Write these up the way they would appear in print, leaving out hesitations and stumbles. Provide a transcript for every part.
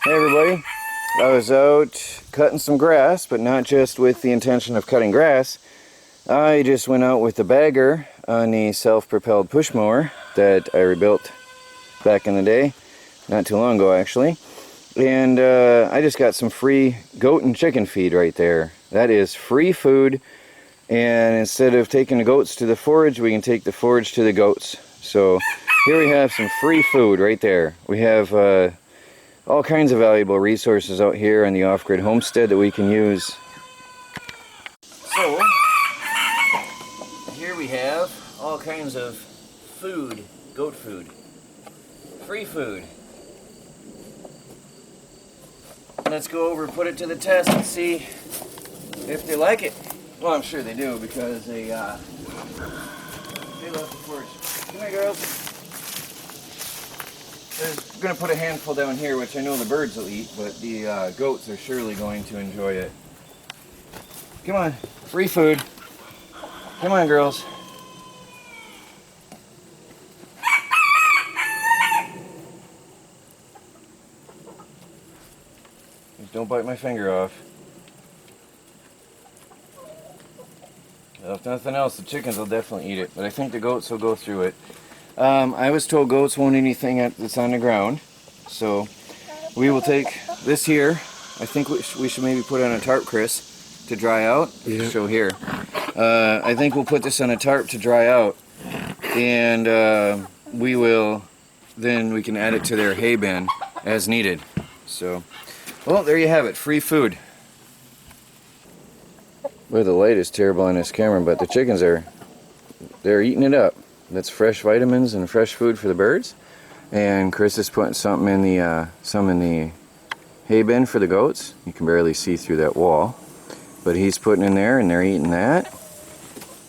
Hey everybody, I was out cutting some grass, but not just with the intention of cutting grass. I just went out with the bagger on the self-propelled push mower that I rebuilt back in the day, not too long ago actually. And I just got some free goat and chicken feed right there. That is free food, and instead of taking the goats to the forage, we can take the forage to the goats. So here we have some free food right there. We have all kinds of valuable resources out here on the off-grid homestead that we can use. So, here we have all kinds of food, goat food, free food. Let's go over and put it to the test and see if they like it. Well, I'm sure they do because they left the forage. Come here, girls. I'm going to put a handful down here, which I know the birds will eat, but the goats are surely going to enjoy it. Come on, free food. Come on, girls. Just don't bite my finger off. Well, if nothing else, the chickens will definitely eat it, but I think the goats will go through it. I was told goats won't eat anything that's on the ground, so we will take this here. I think we should maybe put it on a tarp, Chris, to dry out. Yeah. Show here. I think we'll put this on a tarp to dry out, and then we can add it to their hay bin as needed. So, well, there you have it, free food. Well, the light is terrible on this camera, but the chickens they're eating it up. That's fresh vitamins and fresh food for the birds. And Chris is putting some in the hay bin for the goats. You can barely see through that wall, but he's putting in there and they're eating that.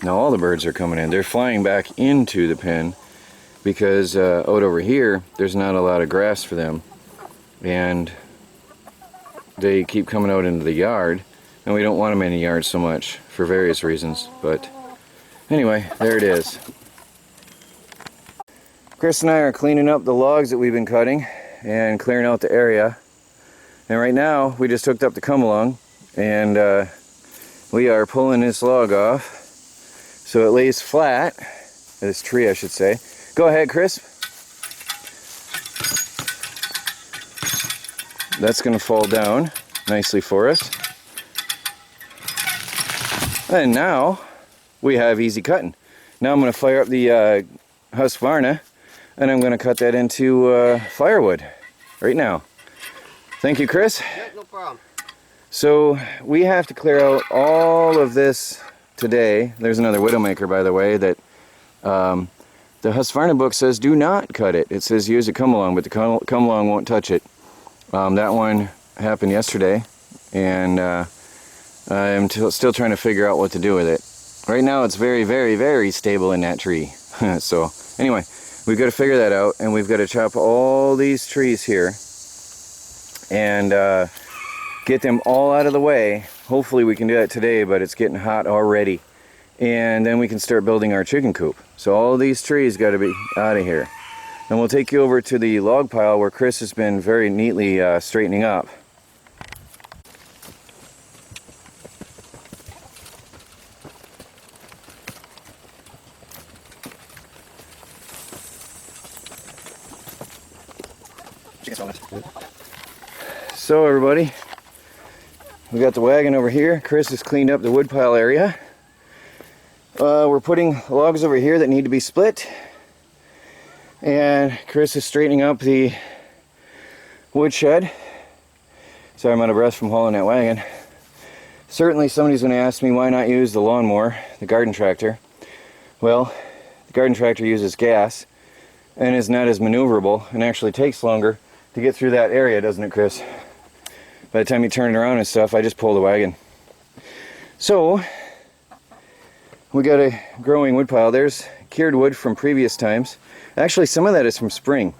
Now all the birds are coming in. They're flying back into the pen because out over here there's not a lot of grass for them, and they keep coming out into the yard, and we don't want them in the yard so much for various reasons. But anyway, there it is. Chris and I are cleaning up the logs that we've been cutting and clearing out the area. And right now, we just hooked up the come-along, and we are pulling this log off so it lays flat. This tree, I should say. Go ahead, Chris. That's going to fall down nicely for us. And now, we have easy cutting. Now I'm going to fire up the Husqvarna, and I'm going to cut that into firewood right now. Thank you, Chris. Yeah, no problem. So we have to clear out all of this today. There's another Widowmaker, by the way, that the Husqvarna book says do not cut it. It says use a come-along, but the come-along won't touch it. That one happened yesterday, and I'm still trying to figure out what to do with it. Right now it's very, very, very stable in that tree. So anyway, we've got to figure that out, and we've got to chop all these trees here and get them all out of the way. Hopefully we can do that today, but it's getting hot already. And then we can start building our chicken coop. So all these trees got to be out of here. And we'll take you over to the log pile where Chris has been very neatly straightening up. So everybody, we got the wagon over here. Chris has cleaned up the woodpile area. We're putting logs over here that need to be split, and Chris is straightening up the woodshed. Sorry, I'm out of breath from hauling that wagon. Certainly somebody's going to ask me why not use the lawnmower, the garden tractor. Well, the garden tractor uses gas and is not as maneuverable, and actually takes longer to get through that area, doesn't it, Chris? By the time you turn it around and stuff, I just pull the wagon. So, we got a growing wood pile. There's cured wood from previous times. Actually, some of that is from spring.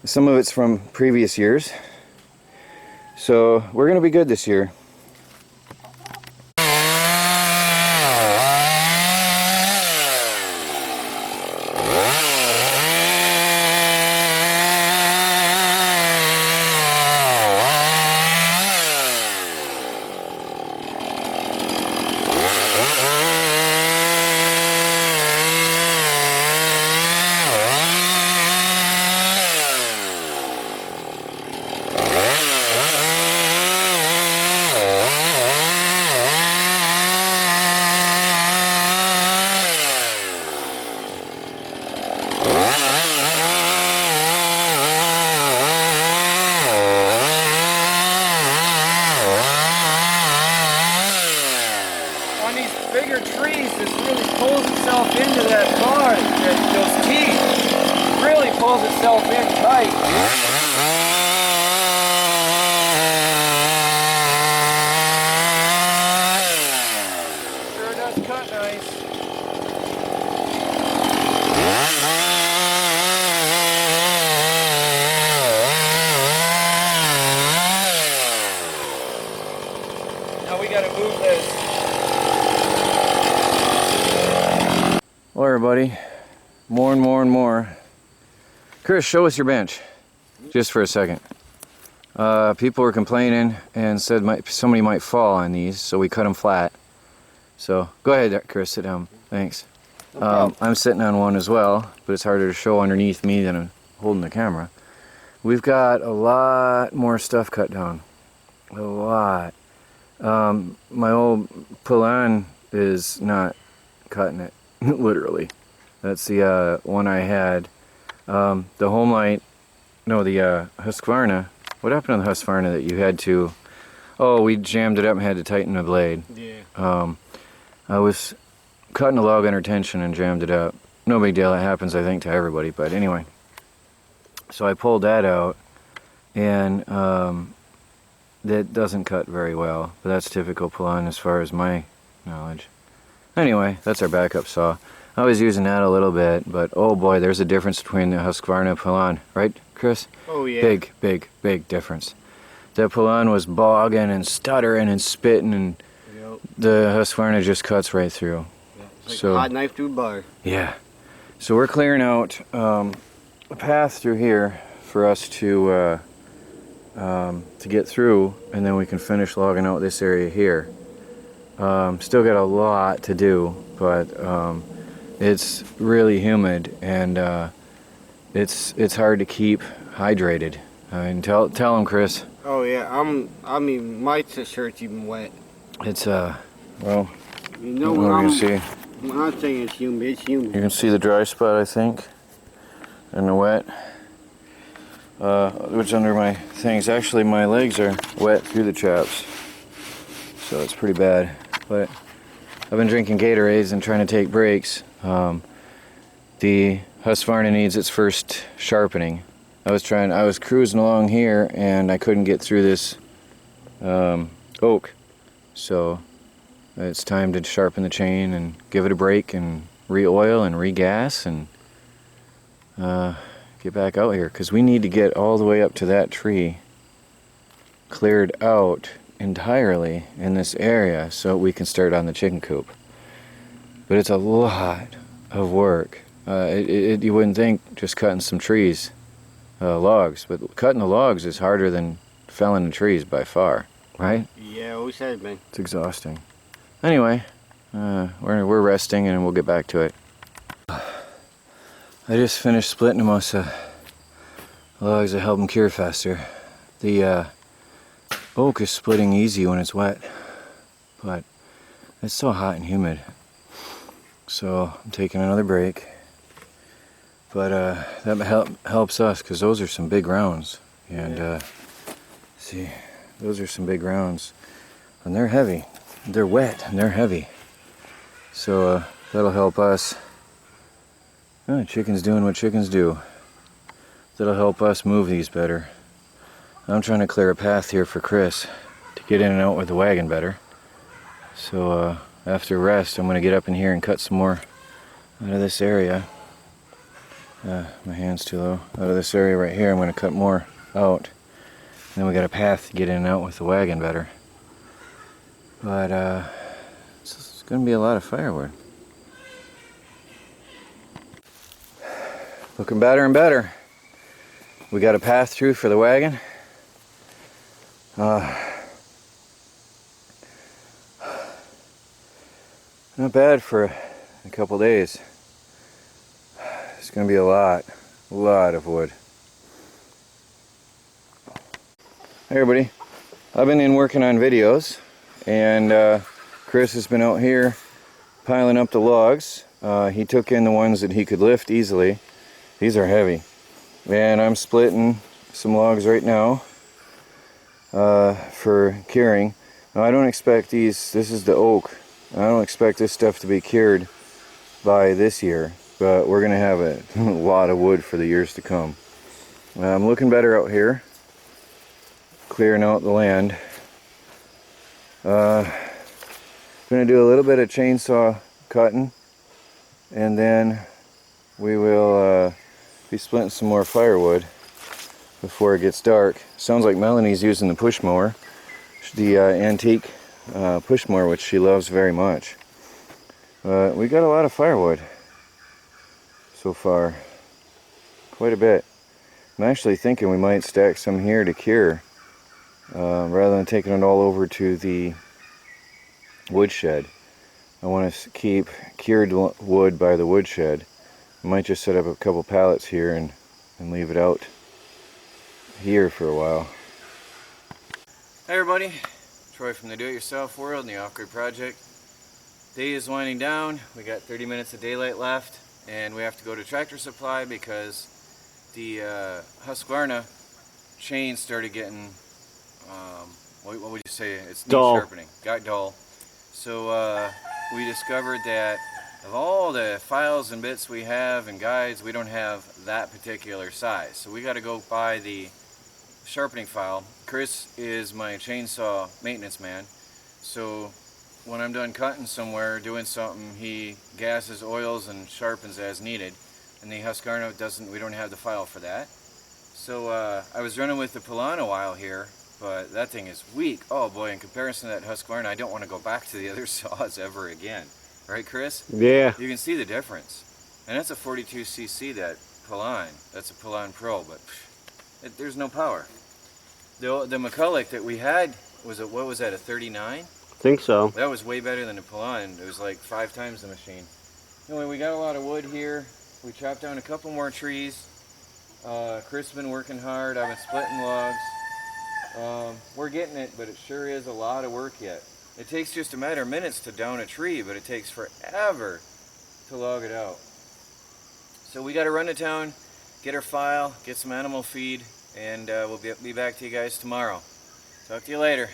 Some of it's from previous years. So, we're going to be good this year. pulls itself in tight. Sure does cut nice. Now we gotta move this. Well, everybody, more and more and more. Chris, show us your bench, just for a second. People were complaining and said somebody might fall on these, so we cut them flat. So go ahead, Chris, sit down. Thanks. I'm sitting on one as well, but it's harder to show underneath me than I'm holding the camera. We've got a lot more stuff cut down. A lot. My old Polan is not cutting it, literally. That's the one I had. The Homelight, no, the Husqvarna. What happened to the Husqvarna that you had to... Oh, we jammed it up and had to tighten the blade. Yeah. I was cutting a log under tension and jammed it up. No big deal, that happens I think to everybody, but anyway. So I pulled that out, and that doesn't cut very well, but that's typical Polan as far as my knowledge. Anyway, that's our backup saw. I was using that a little bit, but oh boy, there's a difference between the Husqvarna and Polan, right, Chris? Oh yeah. Big, big, big difference. The Polan was bogging and stuttering and spitting, and yep. The Husqvarna just cuts right through. Yeah, it's like a hot knife through butter. Yeah. So we're clearing out a path through here for us to get through, and then we can finish logging out this area here. Still got a lot to do, but it's really humid, and it's hard to keep hydrated. I mean, tell them, Chris. Oh yeah, I mean, my shirt's even wet. It's well, you know what when you see. When I'm saying it's humid, it's humid. You can see the dry spot, I think, and the wet. Which under my things. Actually, my legs are wet through the chaps, so it's pretty bad. But I've been drinking Gatorades and trying to take breaks. The Husqvarna needs its first sharpening. I was cruising along here and I couldn't get through this oak, so it's time to sharpen the chain and give it a break and re-oil and re-gas and get back out here, because we need to get all the way up to that tree cleared out entirely in this area so we can start on the chicken coop. But it's a lot of work. You wouldn't think just cutting some trees, logs, but cutting the logs is harder than felling the trees by far, right? Yeah, always has been. It's exhausting. Anyway, we're resting and we'll get back to it. I just finished splitting them most of the logs to help them cure faster. The oak is splitting easy when it's wet, but it's so hot and humid. So I'm taking another break. But that helps us, because those are some big rounds. And see, those are some big rounds. And they're heavy. They're wet and they're heavy. So that'll help us. Chickens doing what chickens do. That'll help us move these better. I'm trying to clear a path here for Chris to get in and out with the wagon better. So after rest, I'm going to get up in here and cut some more out of this area. My hand's too low. Out of this area right here, I'm going to cut more out. And then we got a path to get in and out with the wagon better. But it's going to be a lot of firewood. Looking better and better. We got a path through for the wagon. Not bad for a couple days. It's going to be a lot of wood. Hey everybody, I've been in working on videos, and Chris has been out here piling up the logs. He took in the ones that he could lift easily. These are heavy. And I'm splitting some logs right now for curing. Now I don't expect this is the oak, I don't expect this stuff to be cured by this year. but we're gonna have a lot of wood for the years to come. I'm looking better out here, clearing out the land. Gonna do a little bit of chainsaw cutting, and then we will be splitting some more firewood before it gets dark. Sounds like Melanie's using the push mower, the antique push mower, which she loves very much. We got a lot of firewood so far, quite a bit. I'm actually thinking we might stack some here to cure, rather than taking it all over to the woodshed. I want to keep cured wood by the woodshed. I might just set up a couple pallets here and leave it out here for a while. Hey everybody, Troy from the Do-It-Yourself World and the Off-Grid Project. Day is winding down. We got 30 minutes of daylight left, and we have to go to Tractor Supply because the Husqvarna chain started getting, what would you say? It's dull. Sharpening. Got dull. So we discovered that of all the files and bits we have and guides, we don't have that particular size. So we got to go buy the sharpening file. Chris is my chainsaw maintenance man. So when I'm done cutting somewhere, doing something, he gases, oils, and sharpens as needed. And the Husqvarna we don't have the file for that. So I was running with the Pilano while here, but that thing is weak. Oh boy, in comparison to that Husqvarna, I don't want to go back to the other saws ever again. Right, Chris? Yeah. You can see the difference. And that's a 42cc, that Pilon. That's a Pilon Pro, but there's no power. The McCulloch that we had, what was that, a 39? Think so. That was way better than the Pilon. It was like 5 times the machine. Anyway, we got a lot of wood here. We chopped down a couple more trees. Chris has been working hard. I've been splitting logs. We're getting it, but it sure is a lot of work yet. It takes just a matter of minutes to down a tree, but it takes forever to log it out. So we got to run to town, get our file, get some animal feed, and we'll be back to you guys tomorrow. Talk to you later.